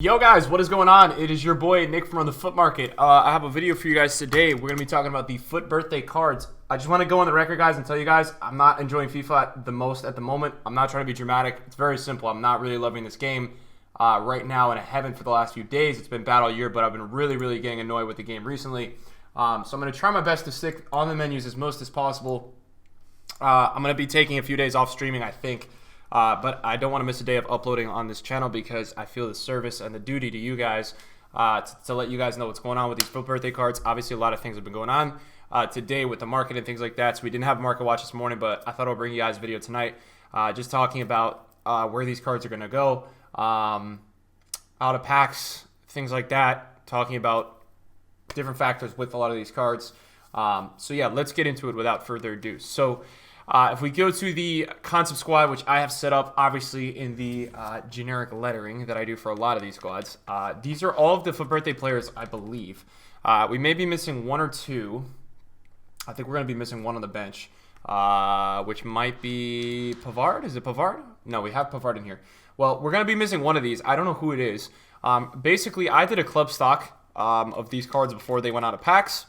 Yo guys, what is going on? It is your boy Nick from the FUT Market. I have a video for you guys today. We're going to be talking about the FUT Birthday cards. I just want to go on the record, guys, and tell you guys I'm not enjoying FIFA the most at the moment. I'm not trying to be dramatic. It's very simple. I'm not really loving this game right now, and I haven't for the last few days. It's been bad all year, but I've been really getting annoyed with the game recently. So I'm going to try my best to stick on the menus as most as possible. I'm going to be taking a few days off streaming, I think. But I don't want to miss a day of uploading on this channel because I feel the service and the duty to you guys to let you guys know what's going on with these FUT Birthday cards. Obviously, a lot of things have been going on today with the market and things like that. So we didn't have market watch this morning, but I thought I'll bring you guys a video tonight just talking about where these cards are going to go, out of packs, things like that, talking about different factors with a lot of these cards. So yeah, let's get into it without further ado. So if we go to the concept squad, which I have set up obviously in the generic lettering that I do for a lot of these squads, these are all of the FUT Birthday players, I believe. We may be missing one or two. I think we're going to be missing one on the bench, which might be Pavard. Is it Pavard? No, we have Pavard in here. Well, we're going to be missing one of these. I don't know who it is. Basically, I did a club stock of these cards before they went out of packs.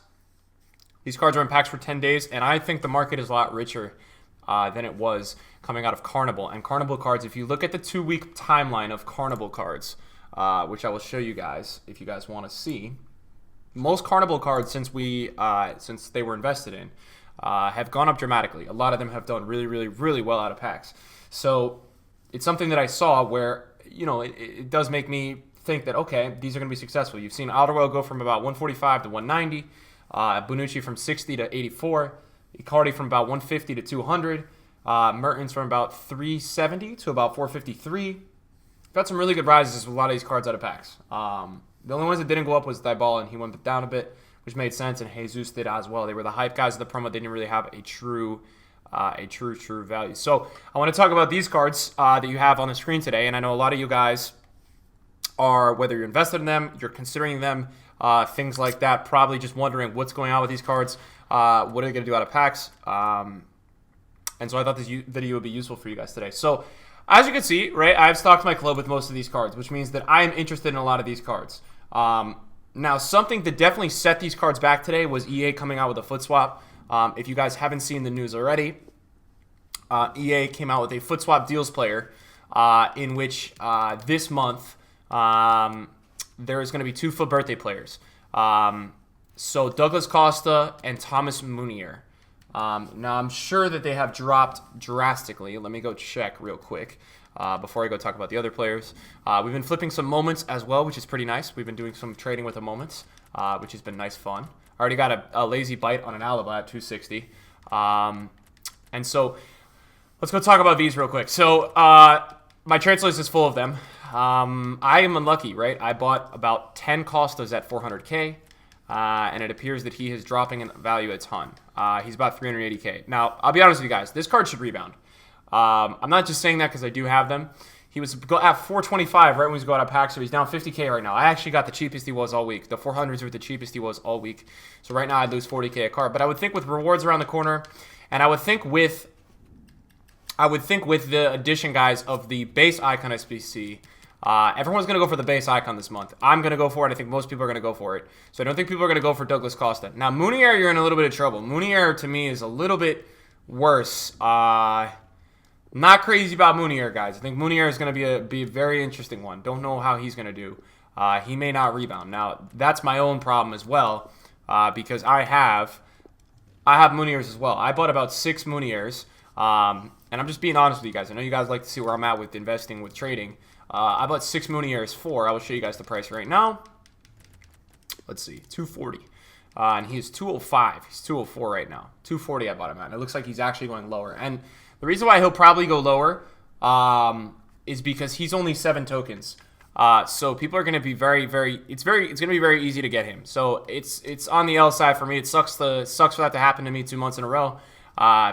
These cards are in packs for 10 days, and I think the market is a lot richer than it was coming out of Carnival. And Carnival cards, if you look at the 2-week timeline of Carnival cards, which I will show you guys if you guys want to see, most Carnival cards since they were invested in have gone up dramatically. A lot of them have done really well out of packs. So it's something that I saw where, you know, it does make me think that, okay, these are going to be successful. You've seen Alderweireld go from about 145 to 190, Bonucci from 60 to 84, Icardi from about 150 to 200, Mertens from about 370 to about 453. Got some really good rises with a lot of these cards out of packs. The only ones that didn't go up was Dybala, and he went down a bit, which made sense, and Jesus did as well. They were the hype guys of the promo. They didn't really have a true value. So I want to talk about these cards that you have on the screen today, and I know a lot of you guys are, whether you're invested in them, you're considering them, things like that, probably just wondering what's going on with these cards. What are they going to do out of packs? And so I thought this video would be useful for you guys today. So as you can see, right, I've stocked my club with most of these cards, which means that I am interested in a lot of these cards. Now, something that definitely set these cards back today was EA coming out with a FUT swap. If you guys haven't seen the news already, EA came out with a FUT swap deals player in which this month there is going to be 2 FUT Birthday players. So Douglas Costa and Thomas Munier. Now, I'm sure that they have dropped drastically. Let me go check real quick before I go talk about the other players. We've been flipping some moments as well, which is pretty nice. We've been doing some trading with the moments, which has been nice fun. I already got a lazy bite on an alibi at 260. And so let's go talk about these real quick. So my transfer list is full of them. I am unlucky, right? I bought about 10 Costas at 400K. And it appears that he is dropping in value a ton. He's about 380K. Now, I'll be honest with you guys. This card should rebound. I'm not just saying that because I do have them. He was at 425 right when he was going out of pack, so he's down 50K right now. I actually got the cheapest he was all week. The 400s were the cheapest he was all week. So right now I'd lose 40K a card. But I would think with rewards around the corner, and I would think with the addition, guys, of the base icon SBC, everyone's going to go for the base icon this month. I'm going to go for it. I think most people are going to go for it. So I don't think people are going to go for Douglas Costa. Now, Munier, you're in a little bit of trouble. Munier, to me, is a little bit worse. Not crazy about Munier, guys. I think Munier is going to be a very interesting one. Don't know how he's going to do. He may not rebound. Now, that's my own problem as well, because I have Muniers as well. I bought about 6 Muniers, and I'm just being honest with you guys. I know you guys like to see where I'm at with investing, with trading. I bought 6 Muniers 4. I will show you guys the price right now. Let's see, 240. And he is 205. He's 204 right now. 240 I bought him at. And it looks like he's actually going lower. And the reason why he'll probably go lower is because he's only 7 tokens. So people are going to be it's going to be very easy to get him. So it's on the L side for me. It sucks for that to happen to me 2 months in a row.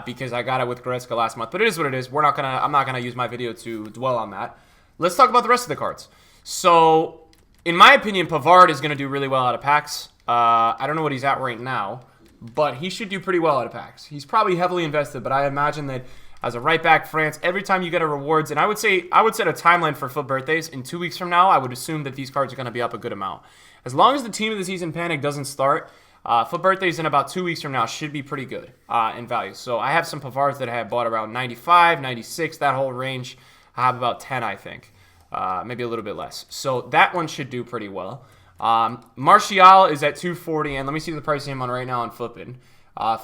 Because I got it with Goretzka last month. But it is what it is. I'm not gonna use my video to dwell on that. Let's talk about the rest of the cards. So, in my opinion, Pavard is going to do really well out of packs. I don't know what he's at right now, but he should do pretty well out of packs. He's probably heavily invested, but I imagine that As a right back, France, every time you get a rewards, and I would set a timeline for FUT Birthdays. In 2 weeks from now, I would assume that these cards are going to be up a good amount. As long as the team of the season panic doesn't start, FUT Birthdays in about 2 weeks from now should be pretty good in value. So I have some Pavards that I have bought around 95, 96, that whole range. I have about 10, I think. Maybe a little bit less. So that one should do pretty well. Martial is at 240, and let me see the price of him on right now on Flippin.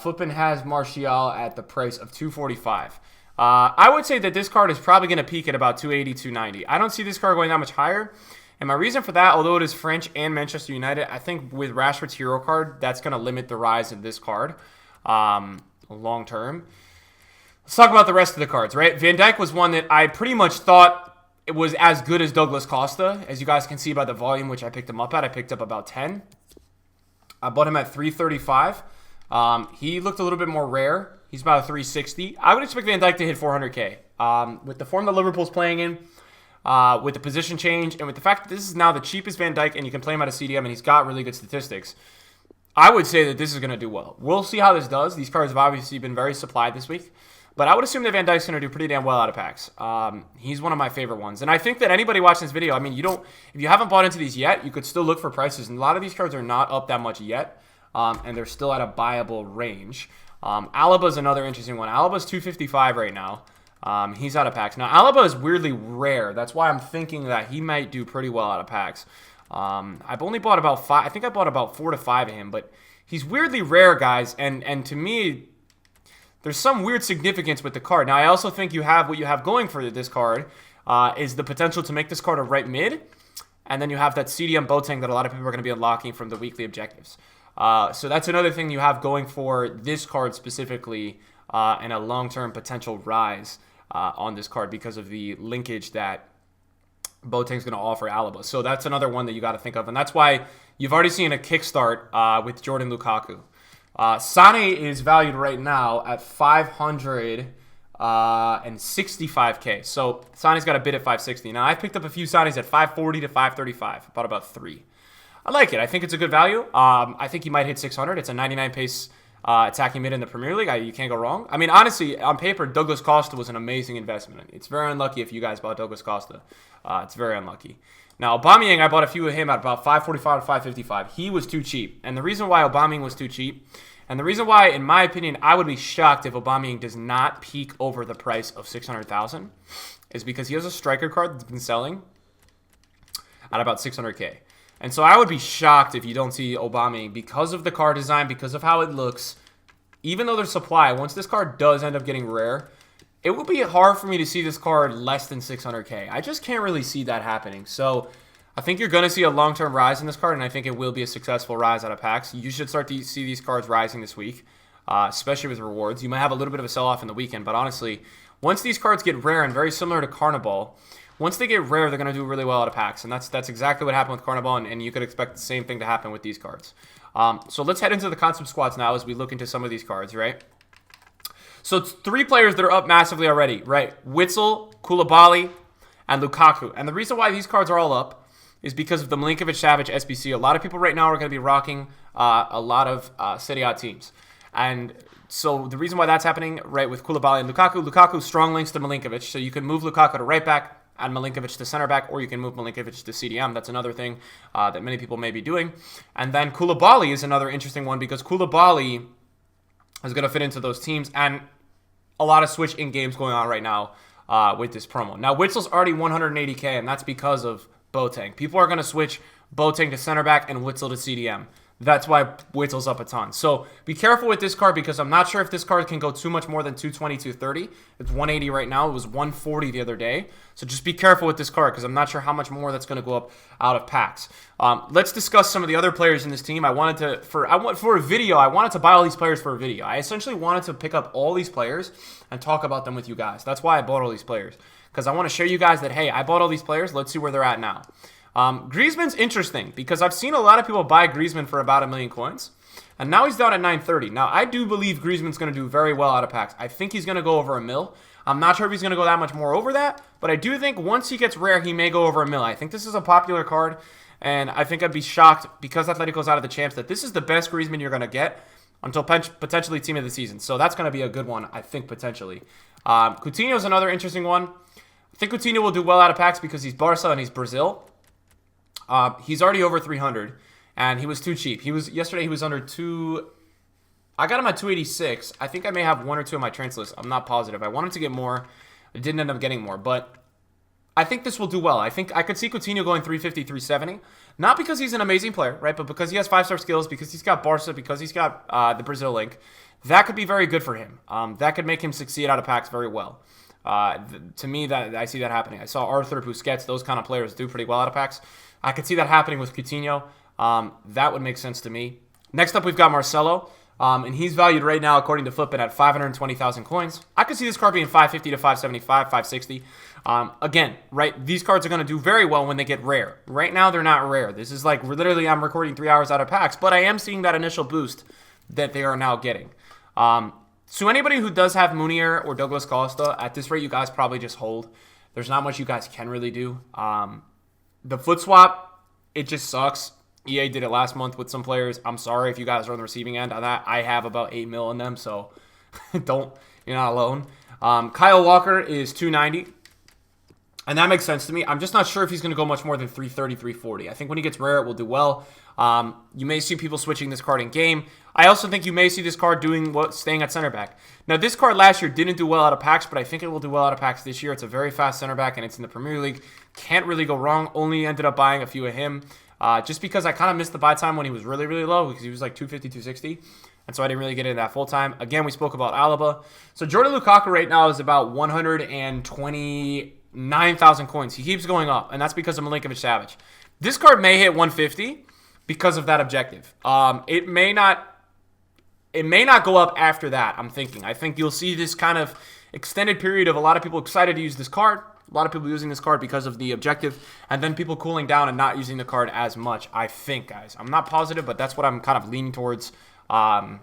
Flippin has Martial at the price of 245. I would say that this card is probably going to peak at about 280, 290. I don't see this card going that much higher. And my reason for that, although it is French and Manchester United, I think with Rashford's hero card, that's going to limit the rise of this card long term. Let's talk about the rest of the cards, right? Van Dijk was one that I pretty much thought it was as good as Douglas Costa. As you guys can see by the volume, which I picked him up at, I picked up about 10. I bought him at 335. He looked a little bit more rare. He's about a 360. I would expect Van Dijk to hit 400K. With the form that Liverpool's playing in, with the position change, and with the fact that this is now the cheapest Van Dijk, and you can play him at a CDM, and he's got really good statistics, I would say that this is going to do well. We'll see how this does. These cards have obviously been very supplied this week, but I would assume that Van Dijk's going to do pretty damn well out of packs. He's one of my favorite ones, and I think that anybody watching this video, I mean, if you haven't bought into these yet, you could still look for prices, and a lot of these cards are not up that much yet, and they're still at a buyable range. Alaba's another interesting one. Alaba's 255 right now. He's out of packs. Now, Alaba is weirdly rare. That's why I'm thinking that he might do pretty well out of packs. I've only bought about 5. I think I bought about 4 to 5 of him, but he's weirdly rare, guys. And to me, there's some weird significance with the card. Now, I also think what you have going for this card is the potential to make this card a right mid, and then you have that CDM Boateng that a lot of people are going to be unlocking from the weekly objectives. So that's another thing you have going for this card specifically, and a long-term potential rise on this card because of the linkage that Boateng's going to offer Alaba. So that's another one that you got to think of, and that's why you've already seen a kickstart with Jordan Lukaku. Sane is valued right now at 565K. So Sane's got a bid at 560. Now I've picked up a few Sanes at 540 to 535. Bought about 3. I like it. I think it's a good value. I think he might hit 600. It's a 99 pace attacking mid in the Premier League. You can't go wrong. I mean, honestly, on paper, Douglas Costa was an amazing investment. It's very unlucky if you guys bought Douglas Costa. It's very unlucky. Now, Aubameyang, I bought a few of him at about 545 to 555. He was too cheap. And the reason why Aubameyang was too cheap, and the reason why, in my opinion, I would be shocked if Aubameyang does not peak over the price of 600,000, is because he has a striker card that's been selling at about 600K. And so I would be shocked if you don't see Aubameyang because of the card design, because of how it looks. Even though there's supply, once this card does end up getting rare, it will be hard for me to see this card less than 600K. I just can't really see that happening. So I think you're going to see a long-term rise in this card, and I think it will be a successful rise out of packs. You should start to see these cards rising this week, especially with rewards. You might have a little bit of a sell-off in the weekend, but honestly, once these cards get rare, and very similar to Carnival, once they get rare, they're going to do really well out of packs, and that's exactly what happened with Carnival, and you could expect the same thing to happen with these cards. So let's head into the concept squads now as we look into some of these cards, right? So it's 3 players that are up massively already, right? Witsel, Koulibaly, and Lukaku. And the reason why these cards are all up is because of the Milinkovic-Savic SBC. A lot of people right now are going to be rocking a lot of Serie A teams. And so the reason why that's happening, right, with Koulibaly and Lukaku, strong links to Milinkovic. So you can move Lukaku to right back, add Milinkovic to center back, or you can move Milinkovic to CDM. That's another thing that many people may be doing. And then Koulibaly is another interesting one because Koulibaly is going to fit into those teams, and a lot of switch in games going on right now with this promo. Now, Witzel's already 180K, and that's because of Boateng. People are going to switch Boateng to center back and Witzel to CDM. That's why Witzel's up a ton. So be careful with this card because I'm not sure if this card can go too much more than 220, 230. It's 180 right now. It was 140 the other day. So just be careful with this card because I'm not sure how much more that's going to go up out of packs. Let's discuss some of the other players in this team. I wanted to buy all these players for a video. I essentially wanted to pick up all these players and talk about them with you guys. That's why I bought all these players, because I want to show you guys that, hey, I bought all these players. Let's see where they're at now. Griezmann's interesting because I've seen a lot of people buy Griezmann for about 1 million coins, and now he's down at 930. Now, I do believe Griezmann's going to do very well out of packs. I think he's going to go over 1 mil. I'm not sure if he's going to go that much more over that, but I do think once he gets rare, he may go over 1 mil. I think this is a popular card, and I think I'd be shocked because Atletico's out of the champs that this is the best Griezmann you're going to get until potentially team of the season. So that's going to be a good one, I think, potentially. Coutinho is another interesting one. I think Coutinho will do well out of packs because he's Barca and he's Brazil. He's already over 300, and he was too cheap. Yesterday he was under 2. I got him at 286. I think I may have 1 or 2 on my transfer list. I'm not positive. I wanted to get more. I didn't end up getting more, but I think this will do well. I think I could see Coutinho going 350, 370. Not because he's an amazing player, right? But because he has 5-star skills, because he's got Barca, because he's got the Brazil link. That could be very good for him. That could make him succeed out of packs very well. To me, that I see that happening. I saw Arthur, Busquets, those kind of players do pretty well out of packs. I could see that happening with Coutinho. That would make sense to me. Next up, we've got Marcelo. And he's valued right now, according to FUT, at 520,000 coins. I could see this card being 550 to 575, 560. Again, right, these cards are going to do very well when they get rare. Right now, they're not rare. This is like, literally, I'm recording 3 hours out of packs, but I am seeing that initial boost that they are now getting. So anybody who does have Munier or Douglas Costa, at this rate, you guys probably just hold. There's not much you guys can really do. The FUT swap, it just sucks. EA did it last month with some players. I'm sorry if you guys are on the receiving end on that. I have about 8 mil in them, so you're not alone. Kyle Walker is 290, and that makes sense to me. I'm just not sure if he's going to go much more than 330, 340. I think when he gets rare, it will do well. You may see people switching this card in game. I also think you may see this card staying at center back. Now, this card last year didn't do well out of packs, but I think it will do well out of packs this year. It's a very fast center back, and it's in the Premier League. Can't really go wrong. Only ended up buying a few of him. Just because I kind of missed the buy time when he was really, really low because he was like 250, 260. And so I didn't really get into that full time. Again, we spoke about Alaba. So Jordan Lukaku right now is about 129,000 coins. He keeps going up, and that's because of Milinkovic-Savic. This card may hit 150 because of that objective. It may not go up after that, I'm thinking. I think you'll see this kind of extended period of a lot of people excited to use this card. A lot of people using this card because of the objective, and then people cooling down and not using the card as much, I think, guys. I'm not positive, but that's what I'm kind of leaning towards in an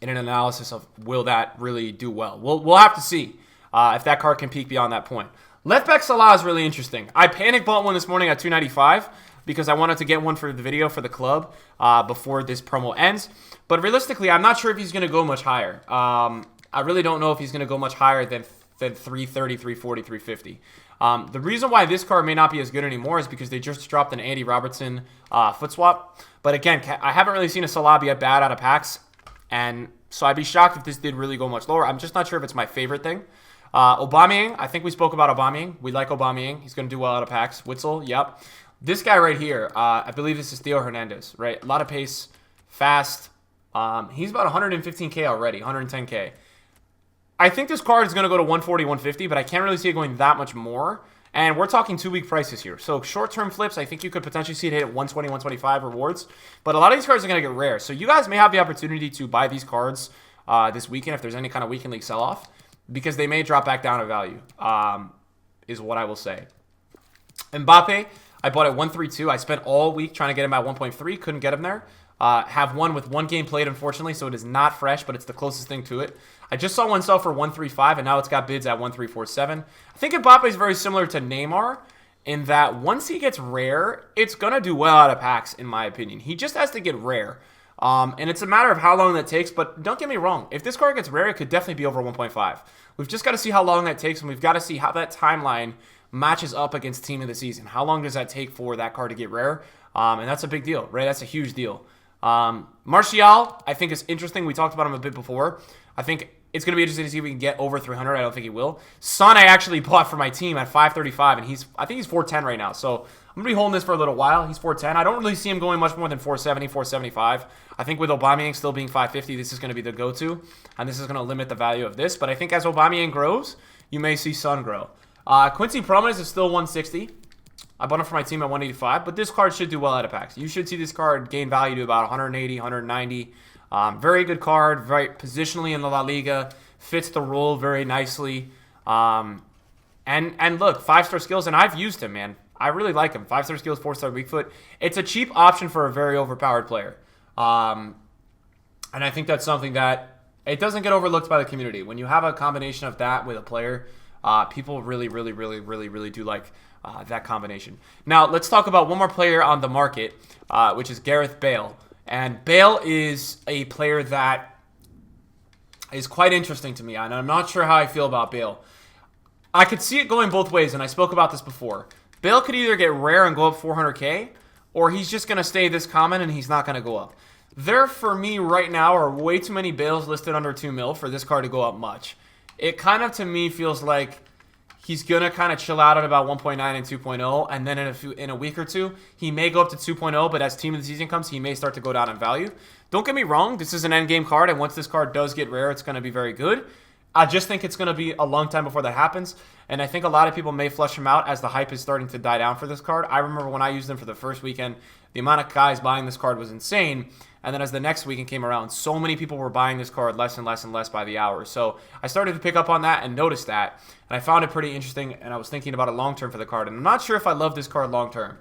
analysis of will that really do well. We'll have to see if that card can peak beyond that point. Left-back Salah is really interesting. I panic bought one this morning at 295 because I wanted to get one for the video for the club before this promo ends. But realistically, I'm not sure if he's going to go much higher. I really don't know if he's going to go much higher than 330, 340, 350. The reason why this card may not be as good anymore is because they just dropped an Andy Robertson FUT swap. But again, I haven't really seen a Salah be bad out of packs, and so I'd be shocked if this did really go much lower. I'm just not sure if it's my favorite thing. Aubameyang, I think we spoke about Aubameyang. We like Aubameyang. He's going to do well out of packs. Witsel, yep. This guy right here, I believe this is Theo Hernandez, right? A lot of pace, fast. He's about 115K already, 110K. I think this card is going to go to 140, 150, but I can't really see it going that much more. And we're talking 2-week prices here. So short-term flips, I think you could potentially see it hit at 120, 125 rewards. But a lot of these cards are going to get rare. So you guys may have the opportunity to buy these cards this weekend if there's any kind of weekend league sell-off, because they may drop back down in value, is what I will say. Mbappe, I bought at 132. I spent all week trying to get him at 1.3. Couldn't get him there. Have one with one game played, unfortunately, so it is not fresh, but it's the closest thing to it. I just saw one sell for 135, and now it's got bids at 1347. I think Mbappe is very similar to Neymar in that once he gets rare, it's going to do well out of packs, in my opinion. He just has to get rare. And it's a matter of how long that takes, but don't get me wrong. If this card gets rare, it could definitely be over 1.5. We've just got to see how long that takes, and we've got to see how that timeline matches up against Team of the Season. How long does that take for that card to get rare? And that's a big deal, right? That's a huge deal. Martial, I think is interesting. We talked about him a bit before. I think it's going to be interesting to see if we can get over 300. I don't think he will. Son, I actually bought for my team at 535, and I think he's 410 right now. So I'm going to be holding this for a little while. He's 410. I don't really see him going much more than 470, 475. I think with Aubameyang still being 550, this is going to be the go-to, and this is going to limit the value of this. But I think as Aubameyang grows, you may see Son grow. Quincy Promes is still 160. I bought him for my team at 185, but this card should do well out of packs. You should see this card gain value to about 180, 190. Very good card, very positionally in the La Liga, fits the role very nicely. And look, 5-star skills, and I've used him, man. I really like him. 5-star skills, 4-star weak foot. It's a cheap option for a very overpowered player. And I think that's something that it doesn't get overlooked by the community. When you have a combination of that with a player, people really do like that combination. Now, let's talk about one more player on the market, which is Gareth Bale. And Bale is a player that is quite interesting to me, and I'm not sure how I feel about Bale. I could see it going both ways, and I spoke about this before. Bale could either get rare and go up 400K, or he's just going to stay this common and he's not going to go up. There, for me, right now, are way too many Bales listed under 2 mil for this card to go up much. It kind of, to me, feels like he's going to kind of chill out at about 1.9 and 2.0, and then in a week or two, he may go up to 2.0, but as Team of the Season comes, he may start to go down in value. Don't get me wrong, this is an endgame card, and once this card does get rare, it's going to be very good. I just think it's going to be a long time before that happens, and I think a lot of people may flush him out as the hype is starting to die down for this card. I remember when I used him for the first weekend, the amount of guys buying this card was insane, and then as the next weekend came around, so many people were buying this card less and less and less by the hour. So I started to pick up on that and notice that, and I found it pretty interesting, and I was thinking about it long-term for the card, and I'm not sure if I love this card long-term.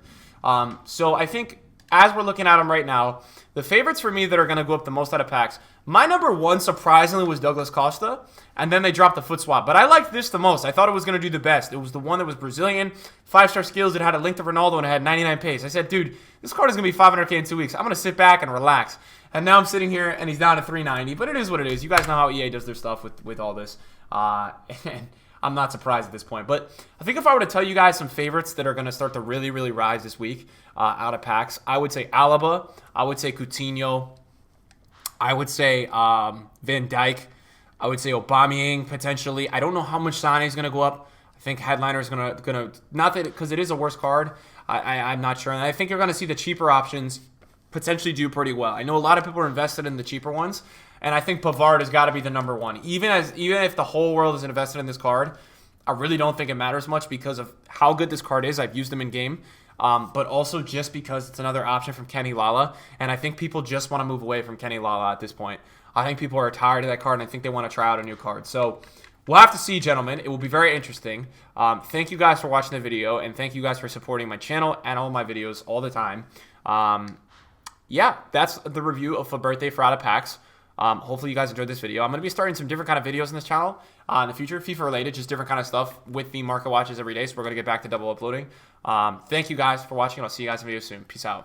So I think as we're looking at them right now, the favorites for me that are going to go up the most out of packs, my number one, surprisingly, was Douglas Costa, and then they dropped the foot swap. But I liked this the most. I thought it was going to do the best. It was the one that was Brazilian, 5-star skills, it had a link to Ronaldo, and it had 99 pace. I said, dude, this card is going to be 500K in 2 weeks. I'm going to sit back and relax. And now I'm sitting here, and he's down to 390, but it is what it is. You guys know how EA does their stuff with all this, and I'm not surprised at this point. But I think if I were to tell you guys some favorites that are going to start to really, really rise this week out of packs, I would say Alaba, I would say Coutinho, I would say Van Dijk, I would say Aubameyang potentially. I don't know how much Sané is going to go up. I think Headliner is going to not that because it is a worse card. I'm not sure, and I think you're going to see the cheaper options potentially do pretty well. I know a lot of people are invested in the cheaper ones, and I think Pavard has got to be the number one. Even if the whole world is invested in this card, I really don't think it matters much because of how good this card is. I've used him in game, but also just because it's another option from Kenny Lala, and I think people just want to move away from Kenny Lala at this point. I think people are tired of that card, and I think they want to try out a new card. So we'll have to see, gentlemen. It will be very interesting. Thank you guys for watching the video, and thank you guys for supporting my channel and all my videos all the time. Yeah, that's the review of FUT Birthday for out of packs. Hopefully you guys enjoyed this video. I'm going to be starting some different kind of videos on this channel in the future, FIFA related, just different kind of stuff with the market watches every day. So we're going to get back to double uploading. Thank you guys for watching. I'll see you guys in video soon. Peace out.